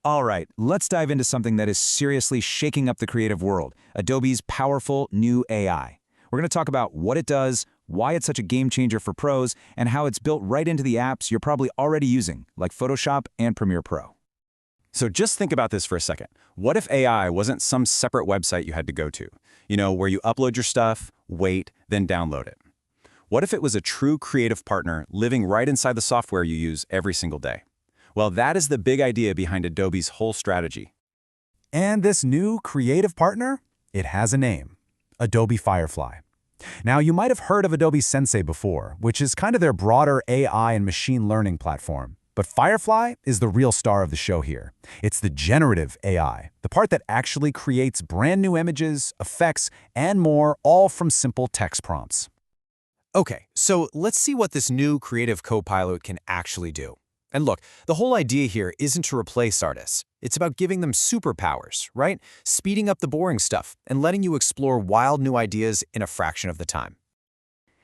All right, let's dive into something that is seriously shaking up the creative world, Adobe's powerful new AI. We're going to talk about what it does, why it's such a game changer for pros, and how it's built right into the apps you're probably already using, like Photoshop and Premiere Pro. So just think about this for a second. What if AI wasn't some separate website you had to go to? Where you upload your stuff, wait, then download it. What if it was a true creative partner living right inside the software you use every single day? Well, that is the big idea behind Adobe's whole strategy. And this new creative partner? It has a name, Adobe Firefly. Now, you might have heard of Adobe Sensei before, which is kind of their broader AI and machine learning platform. But Firefly is the real star of the show here. It's the generative AI, the part that actually creates brand new images, effects, and more, all from simple text prompts. Okay, so let's see what this new creative copilot can actually do. And look, the whole idea here isn't to replace artists. It's about giving them superpowers, right? Speeding up the boring stuff and letting you explore wild new ideas in a fraction of the time.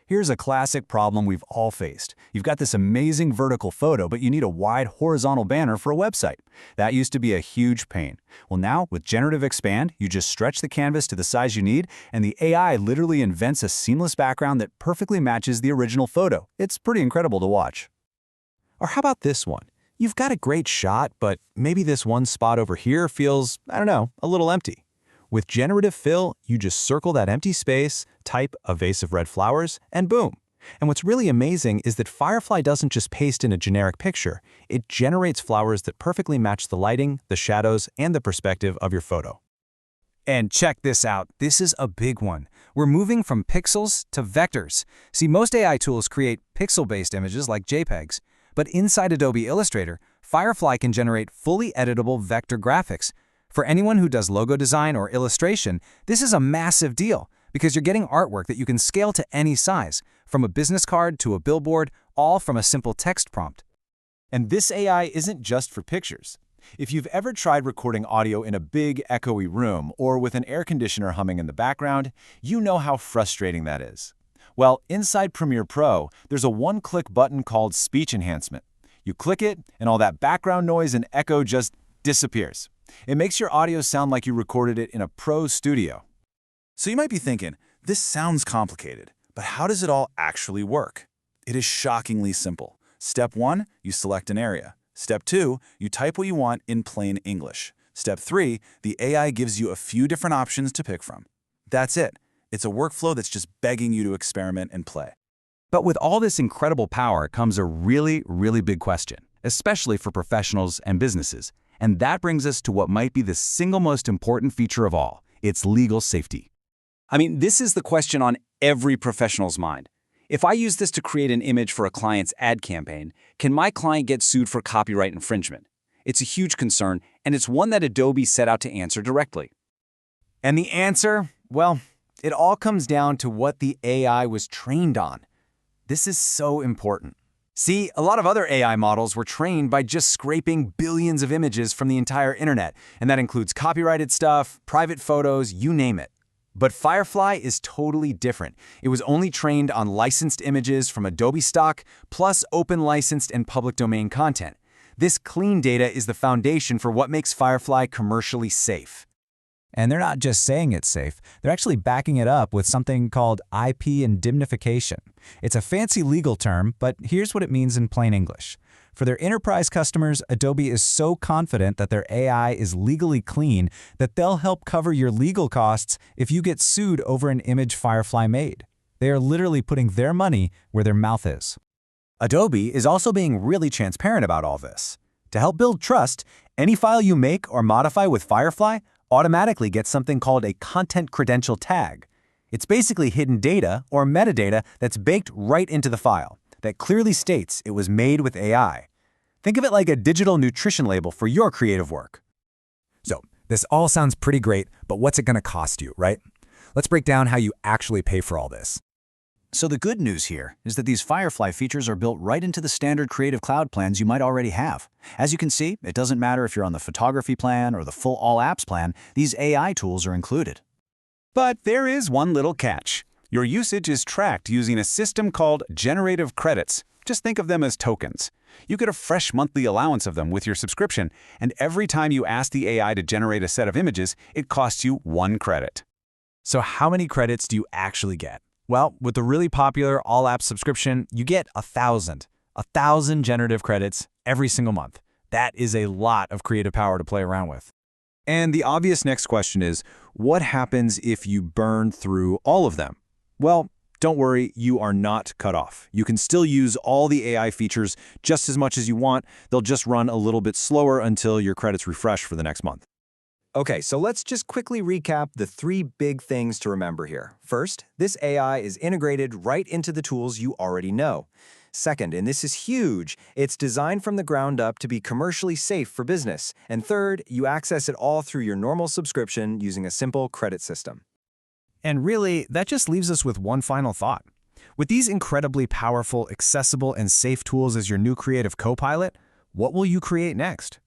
Here's a classic problem we've all faced. You've got this amazing vertical photo, but you need a wide horizontal banner for a website. That used to be a huge pain. Well, now, with Generative Expand, you just stretch the canvas to the size you need, and the AI literally invents a seamless background that perfectly matches the original photo. It's pretty incredible to watch. Or how about this one? You've got a great shot, but maybe this one spot over here feels, a little empty. With Generative Fill, you just circle that empty space, type a vase of red flowers, and boom. And what's really amazing is that Firefly doesn't just paste in a generic picture. It generates flowers that perfectly match the lighting, the shadows, and the perspective of your photo. And check this out. This is a big one. We're moving from pixels to vectors. See, most AI tools create pixel-based images like JPEGs. But inside Adobe Illustrator, Firefly can generate fully editable vector graphics. For anyone who does logo design or illustration, this is a massive deal because you're getting artwork that you can scale to any size, from a business card to a billboard, all from a simple text prompt. And this AI isn't just for pictures. If you've ever tried recording audio in a big, echoey room or with an air conditioner humming in the background, you know how frustrating that is. Well, inside Premiere Pro, there's a one-click button called Speech Enhancement. You click it, and all that background noise and echo just disappears. It makes your audio sound like you recorded it in a pro studio. So you might be thinking, this sounds complicated, but how does it all actually work? It is shockingly simple. Step 1, you select an area. Step 2, you type what you want in plain English. Step 3, the AI gives you a few different options to pick from. That's it. It's a workflow that's just begging you to experiment and play. But with all this incredible power comes a really, really big question, especially for professionals and businesses. And that brings us to what might be the single most important feature of all, its legal safety. This is the question on every professional's mind. If I use this to create an image for a client's ad campaign, can my client get sued for copyright infringement? It's a huge concern, and it's one that Adobe set out to answer directly. And the answer? Well, it all comes down to what the AI was trained on. This is so important. See, a lot of other AI models were trained by just scraping billions of images from the entire internet, and that includes copyrighted stuff, private photos, you name it. But Firefly is totally different. It was only trained on licensed images from Adobe stock, plus open licensed and public domain content. This clean data is the foundation for what makes Firefly commercially safe. And they're not just saying it's safe, they're actually backing it up with something called IP indemnification. It's a fancy legal term, but here's what it means in plain English. For their enterprise customers, Adobe is so confident that their AI is legally clean that they'll help cover your legal costs if you get sued over an image Firefly made. They are literally putting their money where their mouth is. Adobe is also being really transparent about all this. To help build trust, any file you make or modify with Firefly automatically gets something called a content credential tag. It's basically hidden data or metadata that's baked right into the file that clearly states it was made with AI. Think of it like a digital nutrition label for your creative work. So, this all sounds pretty great, but what's it going to cost you, right? Let's break down how you actually pay for all this. So the good news here is that these Firefly features are built right into the standard Creative Cloud plans you might already have. As you can see, it doesn't matter if you're on the photography plan or the full all apps plan, these AI tools are included. But there is one little catch. Your usage is tracked using a system called Generative Credits, Just think of them as tokens. You get a fresh monthly allowance of them with your subscription, and every time you ask the AI to generate a set of images, it costs you 1 credit. So how many credits do you actually get? Well, with the really popular all-app subscription, you get 1,000. 1,000 generative credits every single month. That is a lot of creative power to play around with. And the obvious next question is, what happens if you burn through all of them? Well, don't worry, you are not cut off. You can still use all the AI features just as much as you want. They'll just run a little bit slower until your credits refresh for the next month. Okay, so let's just quickly recap the 3 big things to remember here. First, this AI is integrated right into the tools you already know. Second, and this is huge, it's designed from the ground up to be commercially safe for business. And third, you access it all through your normal subscription using a simple credit system. And really, that just leaves us with one final thought. With these incredibly powerful, accessible, and safe tools as your new creative co-pilot, what will you create next?